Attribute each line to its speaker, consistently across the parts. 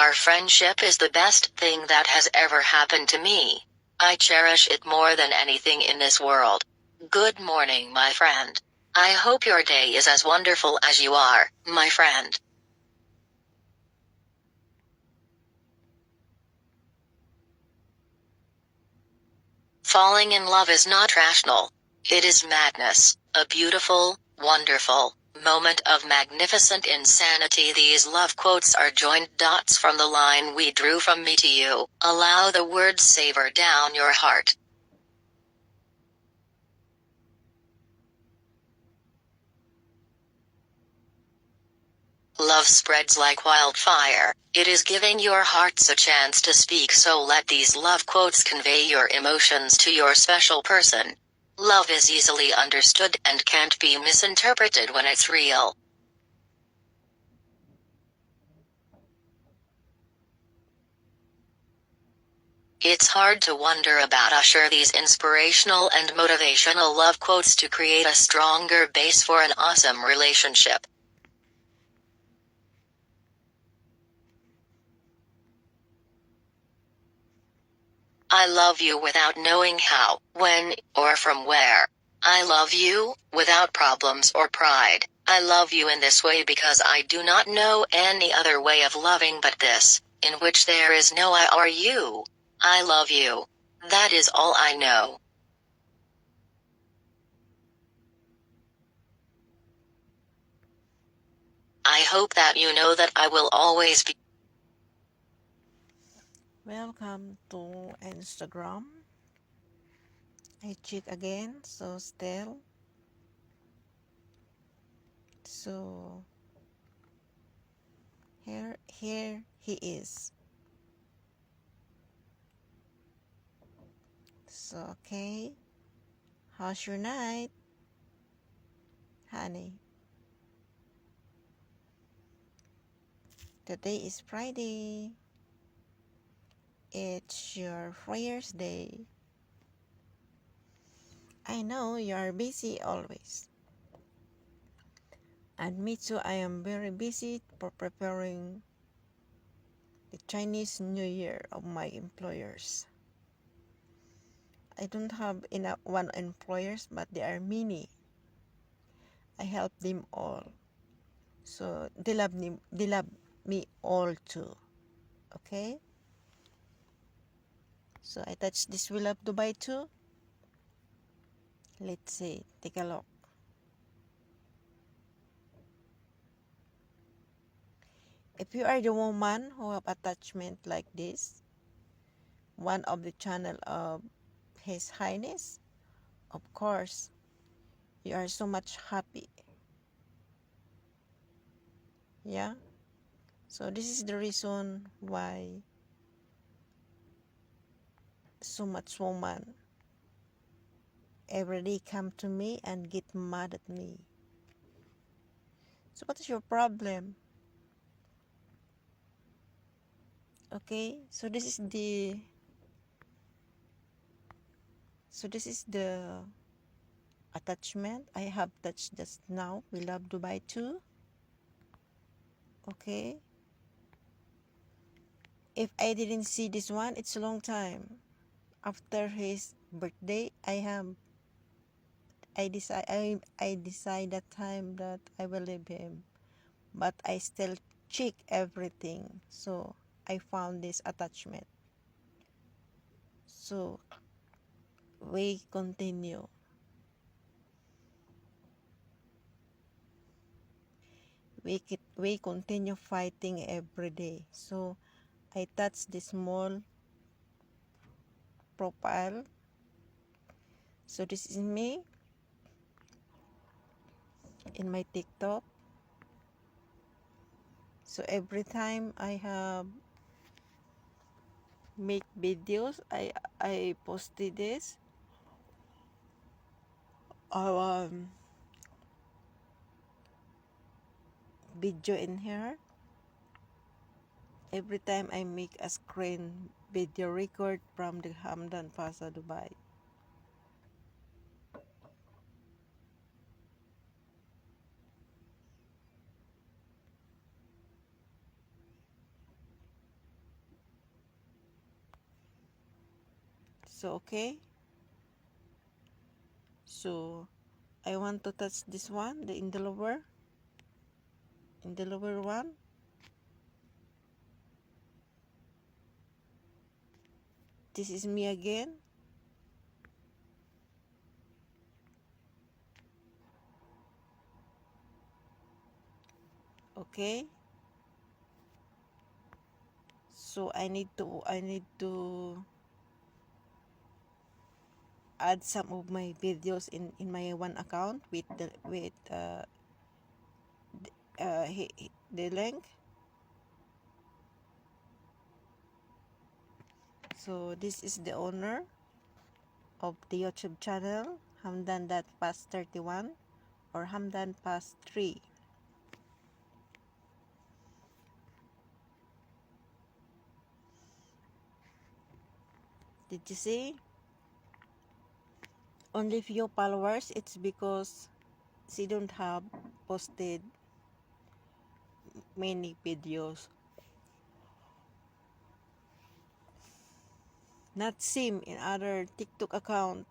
Speaker 1: Our friendship is the best thing that has ever happened to me. I cherish it more than anything in this world. Good morning, my friend. I hope your day is as wonderful as you are, my friend. Falling in love is not rational. It is madness, a beautiful, wonderful moment of magnificent insanity. These love quotes are joined dots from the line we drew from me to you. Allow the words savor down your heart. Love spreads like wildfire. It is giving your hearts a chance to speak, so let these love quotes convey your emotions to your special person. Love is easily understood and can't be misinterpreted when it's real. It's hard to wonder about Usher. These inspirational and motivational love quotes to create a stronger base for an awesome relationship. I love you without knowing how, when, or from where. I love you, without problems or pride. I love you in this way because I do not know any other way of loving but this, in which there is no I or you. I love you. That is all I know. I hope that you know that I will always be.
Speaker 2: Welcome to Instagram. I check again, so still. So here he is. So okay, how's your night, honey? Today is Friday. It's your Friar's Day. I know you are busy always. And me too, I am very busy for preparing the Chinese New Year of my employers. I don't have enough one employers, but there are many. I help them all. So they love me all too. Okay? So I touch this We Love Dubai too. Let's see. Take a look. If you are the woman who have attachment like this, one of the channel of His Highness, of course, you are so much happy. Yeah? So this is the reason why so much woman every day come to me and get mad at me. So what is your problem? Okay, so this is the attachment I have touched just now. We Love Dubai too. Okay, if I didn't see this one, it's a long time. After his birthday, I decide that time that I will leave him, but I still check everything. So I found this attachment. So we continue. We continue fighting every day. So I touch the small profile. So this is me in my TikTok. So every time I have make videos, I posted this video in here. Every time I make a screen video record from the Hamdan Plaza, Dubai. So okay, so I want to touch this one, the in the lower one. This is me again. Okay, so I need to add some of my videos in my one account with the link. So this is the owner of the YouTube channel, Hamdan that past 31 or Hamdan past 3. Did you see? Only few followers. It's because she don't have posted many videos. Not same in other TikTok account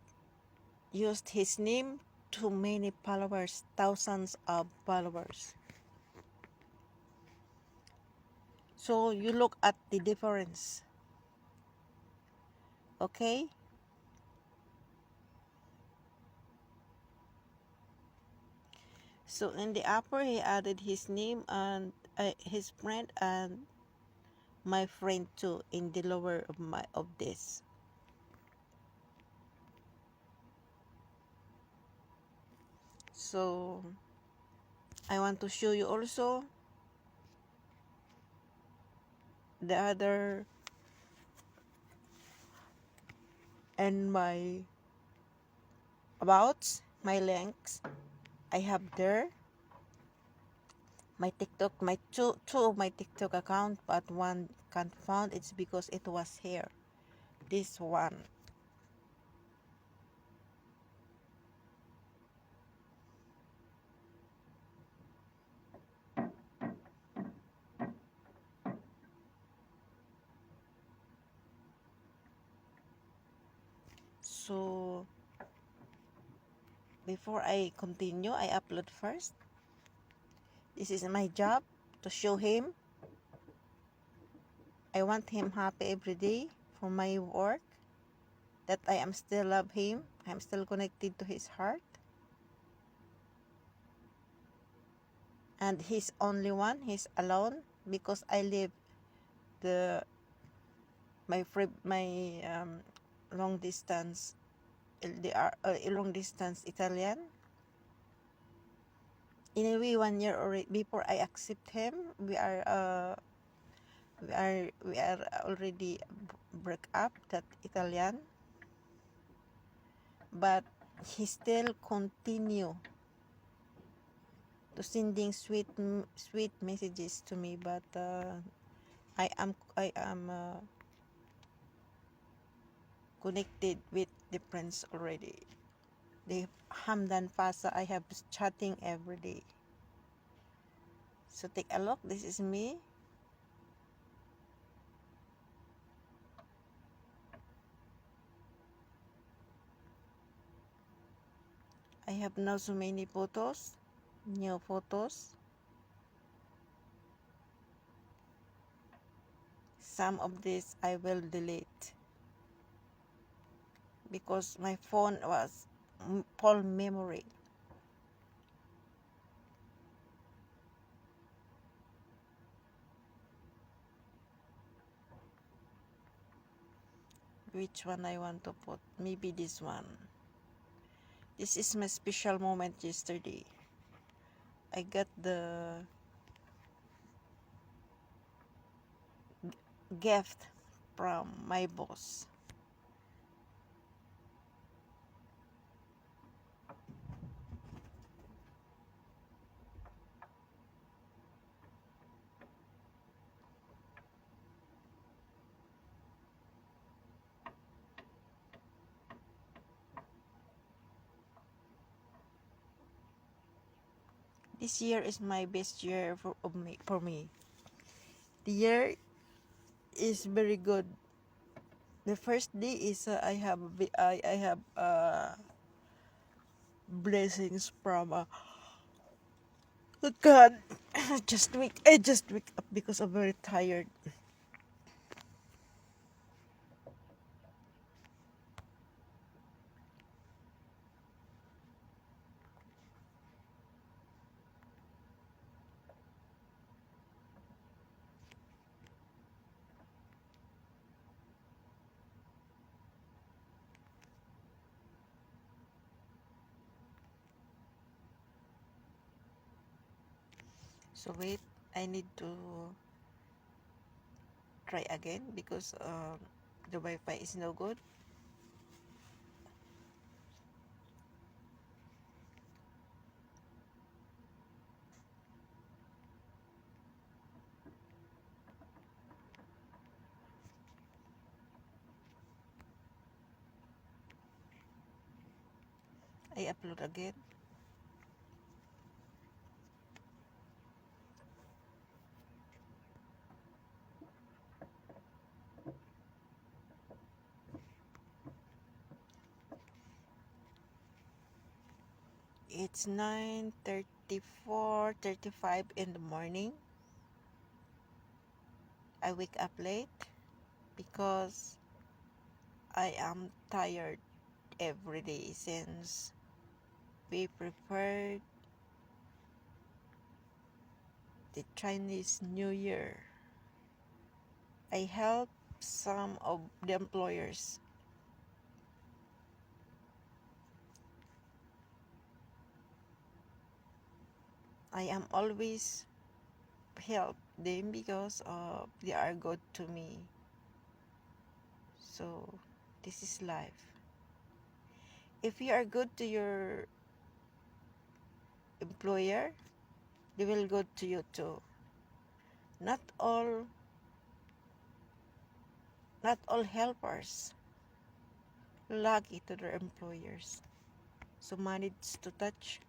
Speaker 2: used his name to many followers, thousands of followers. So you look at the difference. Okay? So in the upper he added his name and his friend and my friend too in the lower of this. So I want to show you also the other and my abouts, my links I have there. My TikTok, my two of my TikTok account, but one can't found. It's because it was here. This one. So before I continue, I upload first. This is my job to show him. I want him happy every day for my work. That I am still love him. I'm still connected to his heart. And he's only one. He's alone because I live my long distance LDR, long distance Italian. Anyway, 1 year already before I accept him, we are already break up that Italian, but he still continue to sending sweet messages to me. But I am connected with the prince already. The Hamdan Pasa I have chatting every day. So take a look. This is me. I have now so many photos, new photos. Some of this I will delete because my phone was full memory. Which one I want to put? Maybe this one. This is my special moment yesterday. I got the gift from my boss. This year is my best year for me. The year is very good. The first day is I have blessings from God. I just wake up because I'm very tired. So wait, I need to try again because the Wi-Fi is no good. I upload again. It's 9:34:35 in the morning. I wake up late because I am tired every day since we prepared the Chinese New Year. I help some of the employers. I am always help them because they are good to me. So this is life. If you are good to your employer, they will good to you too. Not all not all helpers lucky to their employers. So manage to touch.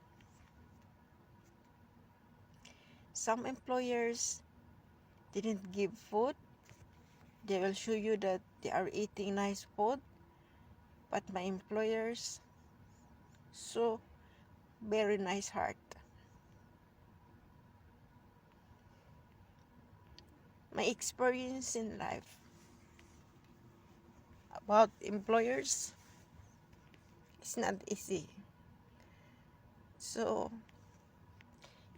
Speaker 2: Some employers didn't give food. They will show you that they are eating nice food, but my employers so very nice heart. My experience in life about employers is not easy. So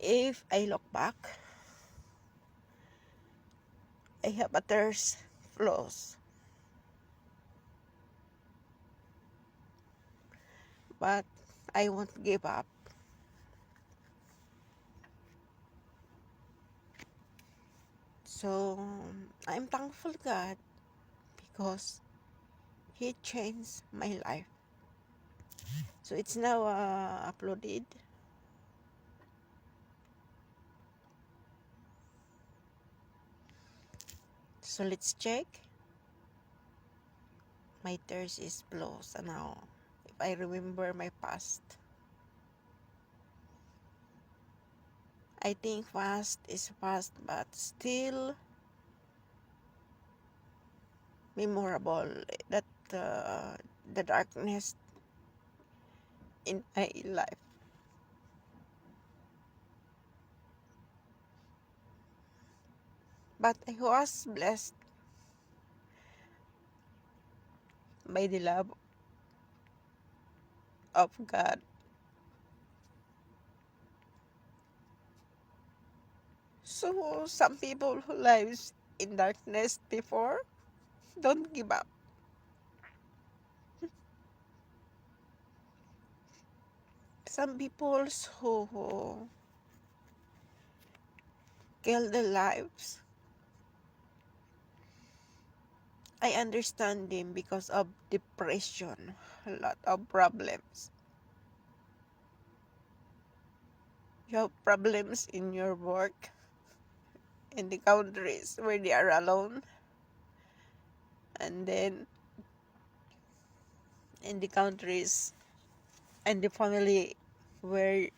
Speaker 2: if I look back, I have others flaws, but I won't give up. So I'm thankful God because He changed my life. So it's now uploaded. So let's check. My thirst is closed now. If I remember my past, I think fast is fast, but still memorable. That the darkness in my life. But I was blessed by the love of God. So some people who lives in darkness before don't give up. Some people who kill their lives, I understand them because of depression, a lot of problems. You have problems in your work, in the countries where they are alone, and then in the countries and the family where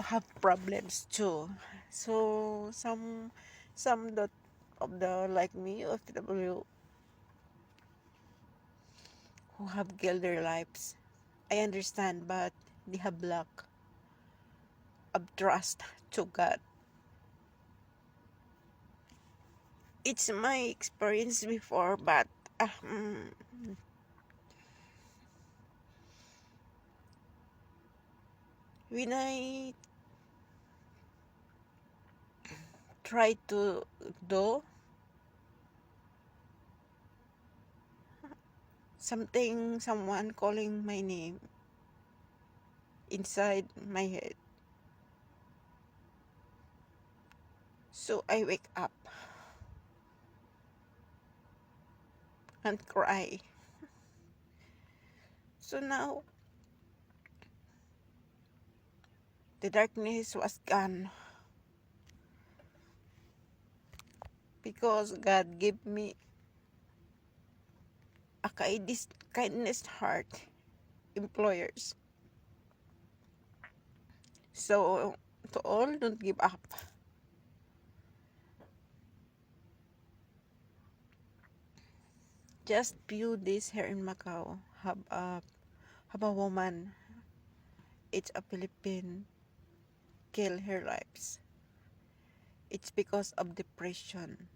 Speaker 2: have problems too. So some that of the like me OFW who have killed their lives. I understand, but they have lack of trust to God. It's my experience before, but uh, mm, when I try to do something, someone calling my name inside my head. So I wake up and cry. So now the darkness was gone because God gave me a kindness heart employers. So to all, don't give up. Just few days here in Macau, have a woman. It's a Philippine kill her lives. It's because of depression.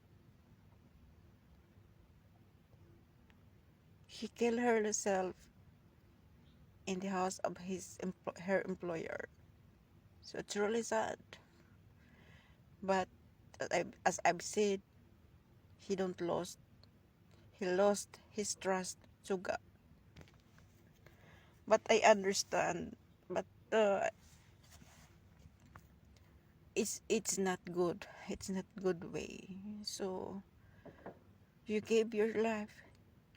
Speaker 2: She killed herself in the house of her employer. So it's really sad. But as I've said, he don't lost. He lost his trust to God. But I understand. But it's not good. It's not good way. So you gave your life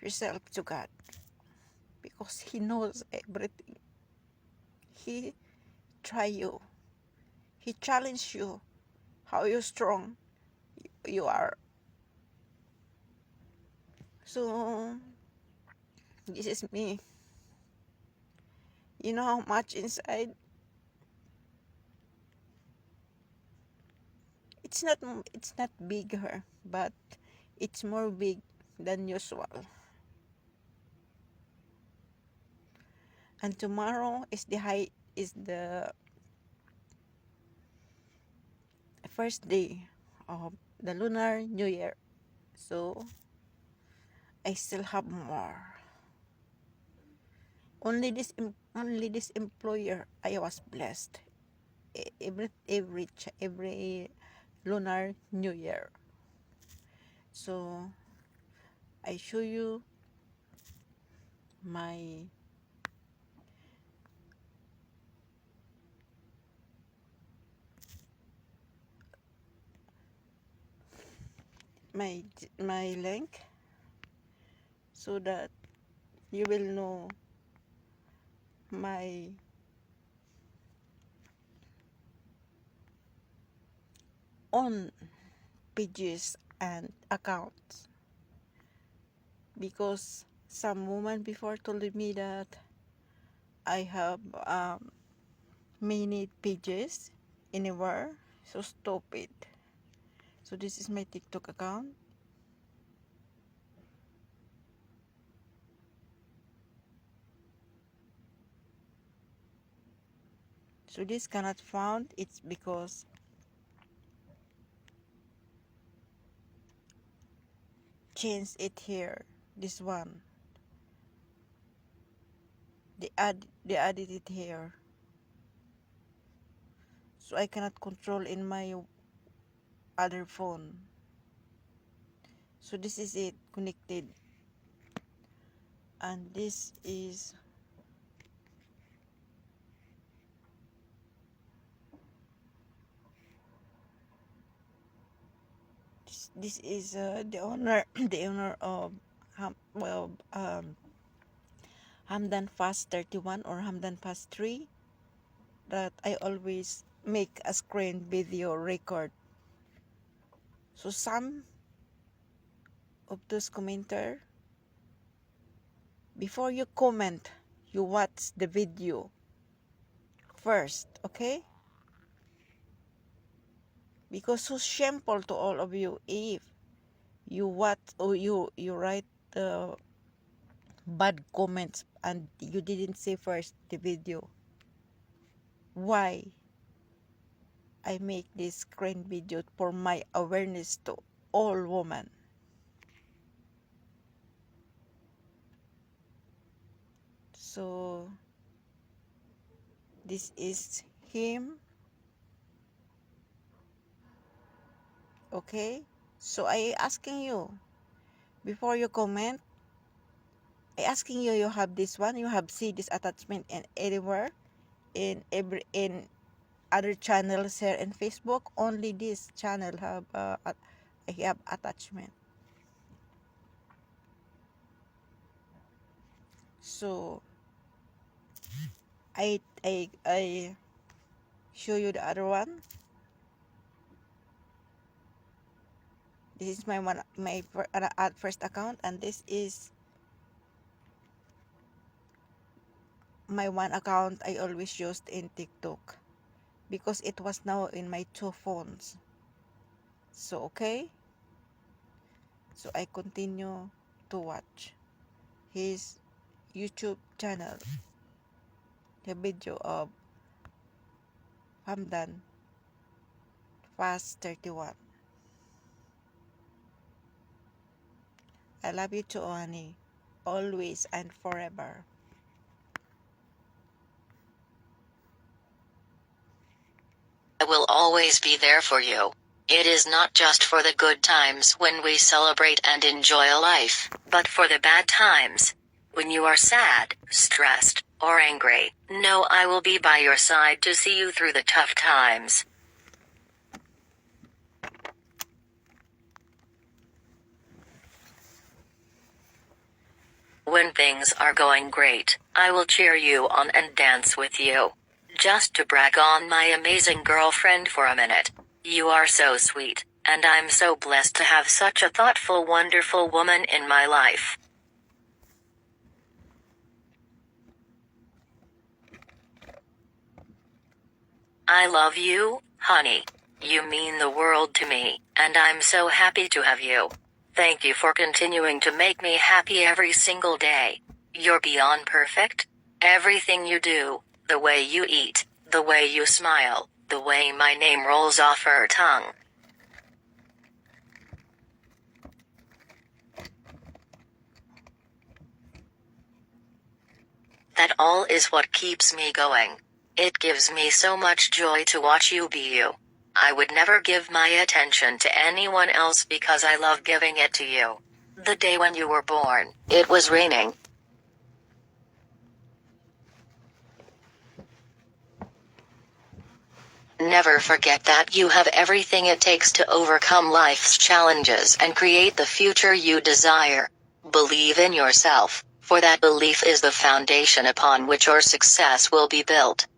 Speaker 2: yourself to God because He knows everything. He try you. He challenge you. How you strong you are. So this is me. You know how much inside. It's not bigger, but it's more big than usual. And tomorrow is the first day of the Lunar New Year. So I still have more. Only this employer I was blessed. Every Lunar New Year. So I show you my my my link so that you will know my own pages and accounts, because some woman before told me that I have many pages anywhere. So stupid. So this is my TikTok account. So this cannot found. It's because change it here. This one. They added it here. So I cannot control in my other phone. So this is it connected. And this is the owner the owner of Hamdan Fast 31 or Hamdan Fast 3, that I always make a screen video record. So some of those commenter, before you comment, you watch the video first, okay? Because so shameful to all of you if you what or you write bad comments and you didn't say first the video. Why I make this screen video for my awareness to all women. So this is him. Okay, so I asking you before you comment, I asking you, you have this one, you have see this attachment in anywhere in other channels here in Facebook. Only this channel have I have attachment. So I show you the other one. This is my first account, and this is my one account I always used in TikTok because it was now in my two phones. So okay, so I continue to watch his YouTube channel, the video of Hamdan Fast 31. I love you too, honey, always and forever.
Speaker 1: I will always be there for you. It is not just for the good times when we celebrate and enjoy life, but for the bad times. When you are sad, stressed, or angry, know I will be by your side to see you through the tough times. When things are going great, I will cheer you on and dance with you. Just to brag on my amazing girlfriend for a minute. You are so sweet, and I'm so blessed to have such a thoughtful, wonderful woman in my life. I love you, honey. You mean the world to me, and I'm so happy to have you. Thank you for continuing to make me happy every single day. You're beyond perfect. Everything you do, the way you eat, the way you smile, the way my name rolls off her tongue. That all is what keeps me going. It gives me so much joy to watch you be you. I would never give my attention to anyone else because I love giving it to you. The day when you were born, it was raining. Never forget that you have everything it takes to overcome life's challenges and create the future you desire. Believe in yourself, for that belief is the foundation upon which your success will be built.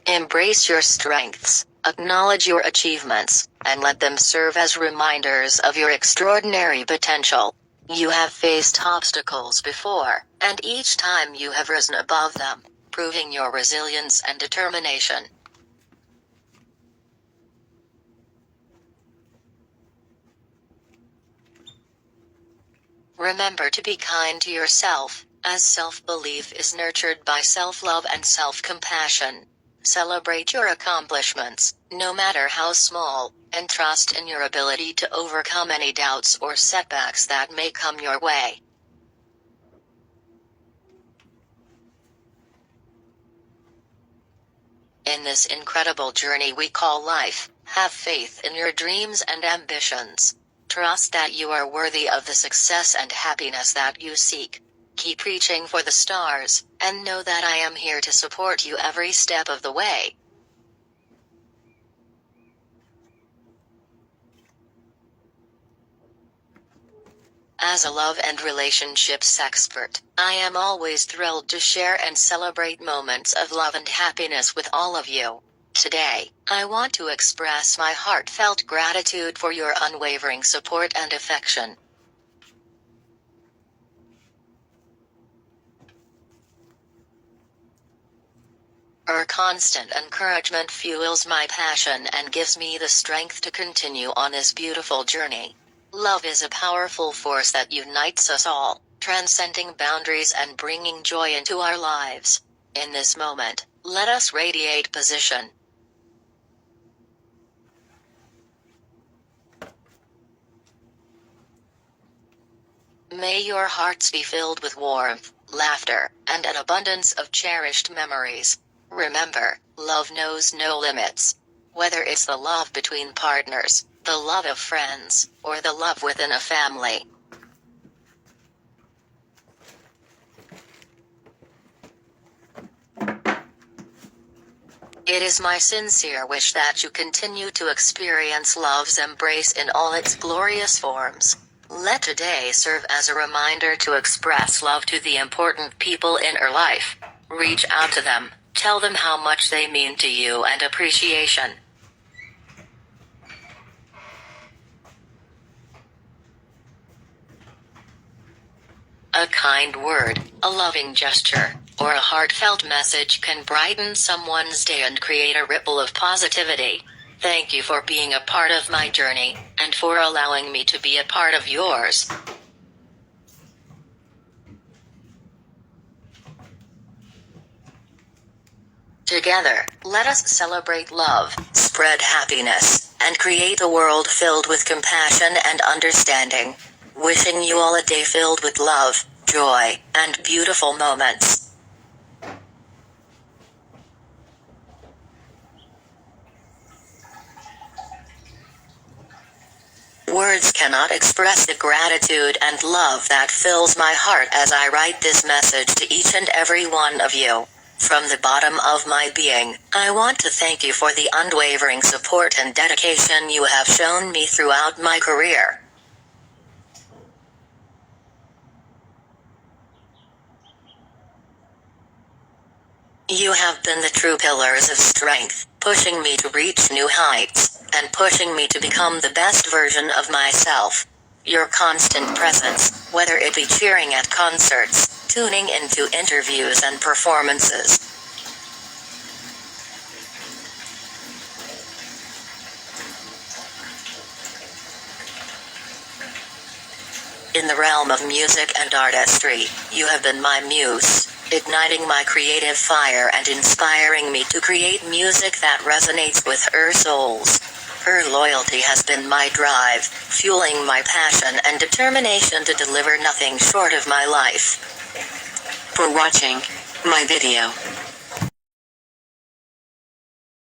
Speaker 1: Embrace your strengths, acknowledge your achievements, and let them serve as reminders of your extraordinary potential. You have faced obstacles before, and each time you have risen above them, proving your resilience and determination. Remember to be kind to yourself, as self-belief is nurtured by self-love and self-compassion. Celebrate your accomplishments, no matter how small, and trust in your ability to overcome any doubts or setbacks that may come your way. In this incredible journey we call life, have faith in your dreams and ambitions. Trust that you are worthy of the success and happiness that you seek. Keep reaching for the stars, and know that I am here to support you every step of the way. As a love and relationships expert, I am always thrilled to share and celebrate moments of love and happiness with all of you. Today, I want to express my heartfelt gratitude for your unwavering support and affection. Her constant encouragement fuels my passion and gives me the strength to continue on this beautiful journey. Love is a powerful force that unites us all, transcending boundaries and bringing joy into our lives. In this moment, let us radiate position. May your hearts be filled with warmth, laughter, and an abundance of cherished memories. Remember, love knows no limits. Whether it's the love between partners, the love of friends, or the love within a family. It is my sincere wish that you continue to experience love's embrace in all its glorious forms. Let today serve as a reminder to express love to the important people in your life. Reach out to them, tell them how much they mean to you and appreciation. A kind word, a loving gesture, or a heartfelt message can brighten someone's day and create a ripple of positivity. Thank you for being a part of my journey, and for allowing me to be a part of yours. Together, let us celebrate love, spread happiness, and create a world filled with compassion and understanding. Wishing you all a day filled with love, joy, and beautiful moments. Words cannot express the gratitude and love that fills my heart as I write this message to each and every one of you. From the bottom of my being, I want to thank you for the unwavering support and dedication you have shown me throughout my career. You have been the true pillars of strength, pushing me to reach new heights, and pushing me to become the best version of myself. Your constant presence, whether it be cheering at concerts, tuning into interviews and performances, in the realm of music and artistry, you have been my muse, igniting my creative fire and inspiring me to create music that resonates with her souls. Her loyalty has been my drive, fueling my passion and determination to deliver nothing short of my life.
Speaker 3: For watching my video.